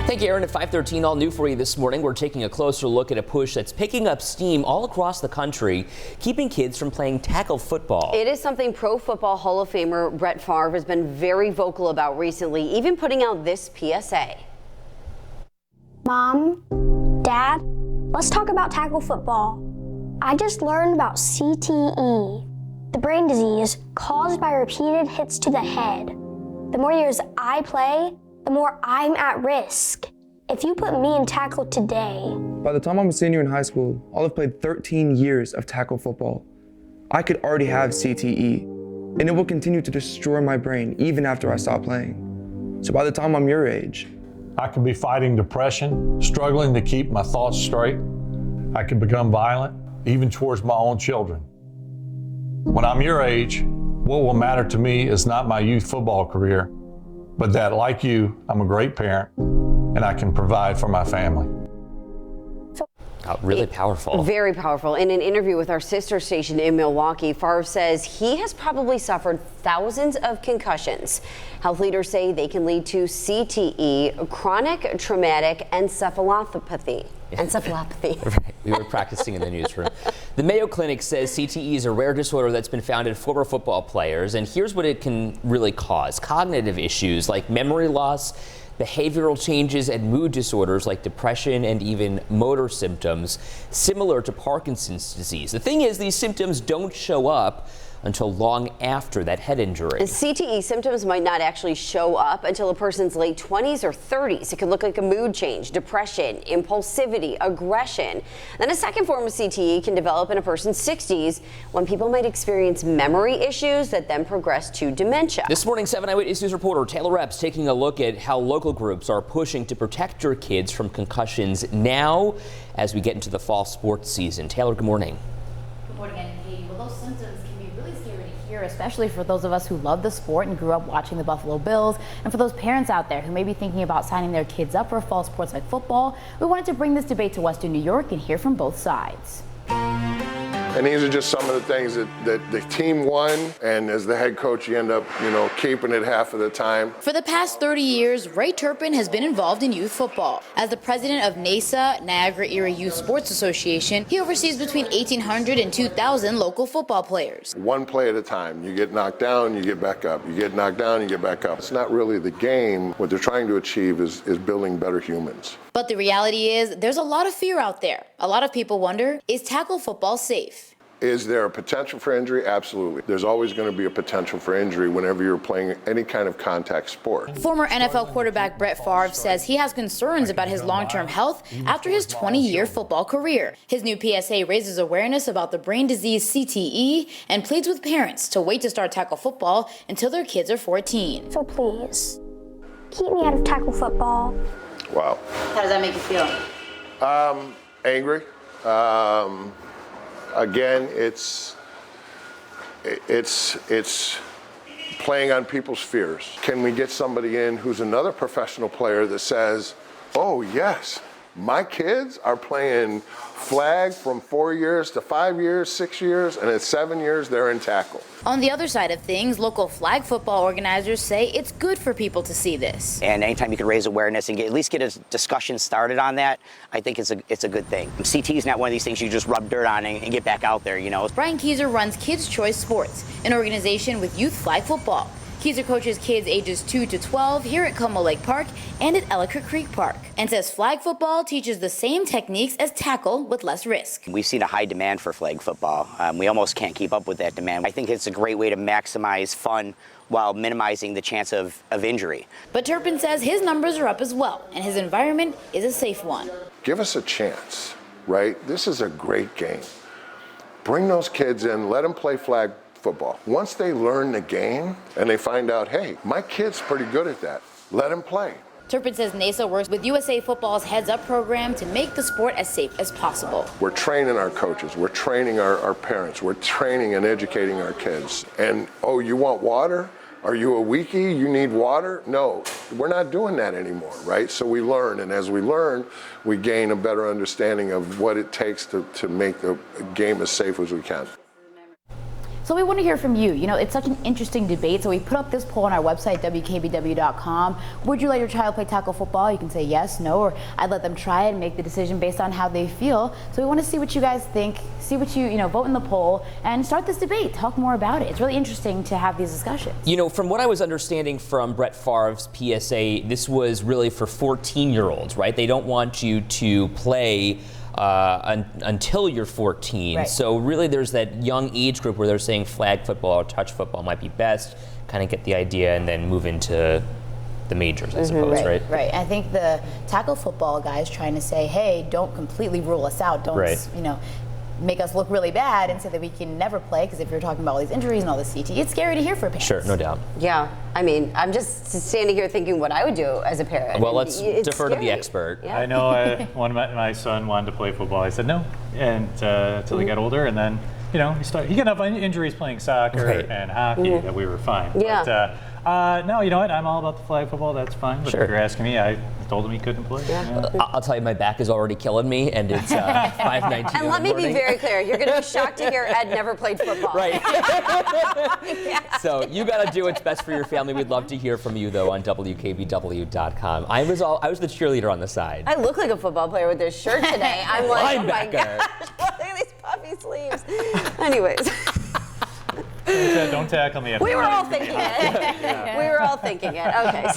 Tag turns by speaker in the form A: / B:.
A: Thank you, Aaron. At 5:13, all new for you this morning. We're taking a closer look at a push that's picking up steam all across the country, keeping kids from playing tackle football.
B: It is something Pro Football Hall of Famer Brett Favre has been very vocal about recently, even putting out this PSA.
C: Mom, Dad, let's talk about tackle football. I just learned about CTE, the brain disease caused by repeated hits to the head. The more years I play, the more I'm at risk. If you put me in tackle today.
D: By the time I'm a senior in high school, I'll have played 13 years of tackle football. I could already have CTE, and it will continue to destroy my brain even after I stop playing. So by the time I'm your age,
E: I could be fighting depression, struggling to keep my thoughts straight. I could become violent, even towards my own children. When I'm your age, what will matter to me is not my youth football career, but that, like you, I'm a great parent and I can provide for my family.
A: Oh, really powerful.
B: Very powerful. In an interview with our sister station in Milwaukee, Favre says he has probably suffered thousands of concussions. Health leaders say they can lead to CTE, chronic traumatic encephalopathy.
A: Right. We were practicing in the newsroom. The Mayo Clinic says CTE is a rare disorder that's been found in former football players, and here's what it can really cause: cognitive issues like memory loss, behavioral changes, and mood disorders like depression and even motor symptoms similar to Parkinson's disease. The thing is, these symptoms don't show up until long after that head injury.
B: The CTE symptoms might not actually show up until a person's late 20s or 30s. It can look like a mood change, depression, impulsivity, aggression. Then a second form of CTE can develop in a person's 60s when people might experience memory issues that then progress to dementia.
A: This morning, 7 Eyewitness News reporter Taylor Epps taking a look at how local groups are pushing to protect your kids from concussions now as we get into the fall sports season. Taylor, good morning.
F: Good morning, and Katie. Well, those symptoms can be really scary to hear, especially for those of us who love the sport and grew up watching the Buffalo Bills, and for those parents out there who may be thinking about signing their kids up for fall sports like football. We wanted to bring this debate to Western New York and hear from both sides.
G: And these are just some of the things that the team won, and as the head coach, you end up, keeping it half of the time.
F: For the past 30 years, Ray Turpin has been involved in youth football. As the president of NASA, Niagara Area Youth Sports Association, he oversees between 1,800 and 2,000 local football players.
G: One play at a time. You get knocked down, you get back up. You get knocked down, you get back up. It's not really the game. What they're trying to achieve is building better humans.
F: But the reality is, there's a lot of fear out there. A lot of people wonder, is tackle football safe?
G: Is there a potential for injury? Absolutely. There's always going to be a potential for injury whenever you're playing any kind of contact sport.
F: Former NFL quarterback Brett Favre says he has concerns about his long-term health after his 20-year football career. His new PSA raises awareness about the brain disease CTE and pleads with parents to wait to start tackle football until their kids are 14.
C: So please, keep me out of tackle football.
G: Wow.
F: How does that make you feel?
G: Angry. Again, it's playing on people's fears. Can we get somebody in who's another professional player that says, oh yes, my kids are playing flag from 4 years to 5 years, 6 years, and at 7 years they're in tackle.
F: On the other side of things, local flag football organizers say it's good for people to see this.
H: And anytime you can raise awareness and at least get a discussion started on that, I think it's a good thing. CT is not one of these things you just rub dirt on and get back out there,
F: Brian Keyser runs Kids Choice Sports, an organization with youth flag football. Keyser coaches kids ages 2 to 12 here at Como Lake Park and at Ellicott Creek Park, and says flag football teaches the same techniques as tackle with less risk.
H: We've seen a high demand for flag football. We almost can't keep up with that demand. I think it's a great way to maximize fun while minimizing the chance of injury.
F: But Turpin says his numbers are up as well, and his environment is a safe one.
G: Give us a chance, right? This is a great game. Bring those kids in, let them play flag football. Once they learn the game and they find out, hey, my kid's pretty good at that, let him play.
F: Turpin says NASA works with USA Football's Heads Up program to make the sport as safe as possible.
G: We're training our coaches, we're training our parents, we're training and educating our kids. And, oh, you want water? Are you a weakie? You need water? No, we're not doing that anymore, right? So we learn, and as we learn, we gain a better understanding of what it takes to make the game as safe as we can.
F: So we want to hear from you. You know, it's such an interesting debate. So we put up this poll on our website, WKBW.com. Would you let your child play tackle football? You can say yes, no, or I'd let them try it and make the decision based on how they feel. So we want to see what you guys think, see what you know, vote in the poll, and start this debate, talk more about it. It's really interesting to have these discussions.
A: You know, from what I was understanding from Brett Favre's PSA, this was really for 14-year-olds, right? They don't want you to play until you're 14.
F: Right.
A: So really there's that young age group where they're saying flag football or touch football might be best, kind of get the idea and then move into the majors, I suppose, right?
F: Right. I think the tackle football guys trying to say, hey, don't completely rule us out. Don't, you know, make us look really bad and say that we can never play, because if you're talking about all these injuries and all this CTE, it's scary to hear for parents.
A: Sure, no doubt.
B: Yeah, I mean, I'm just standing here thinking what I would do as a parent.
A: Well, let's
B: It's
A: defer to the
B: scary.
A: expert.
B: Yeah.
I: I know one of my son wanted to play football. I said no, and until he got older, and then he got enough injuries playing soccer and hockey that we were fine.
B: Yeah.
I: But no, you know what? I'm all about the flag football. That's fine. But if you're asking me, I told him he couldn't play. Yeah.
A: I'll tell you, my back is already killing me, and it's 5:19.
B: And let me be very clear, you're going to be shocked to hear Ed never played football.
A: Right. So you got to do what's best for your family. We'd love to hear from you, though, on WKBW.com. I was the cheerleader on the side.
B: I look like a football player with this shirt today. I'm like, oh my
A: Linebacker.
B: gosh, look at these puffy sleeves. Anyways.
I: Don't tackle me.
B: We were all thinking it. We were all thinking it. Okay.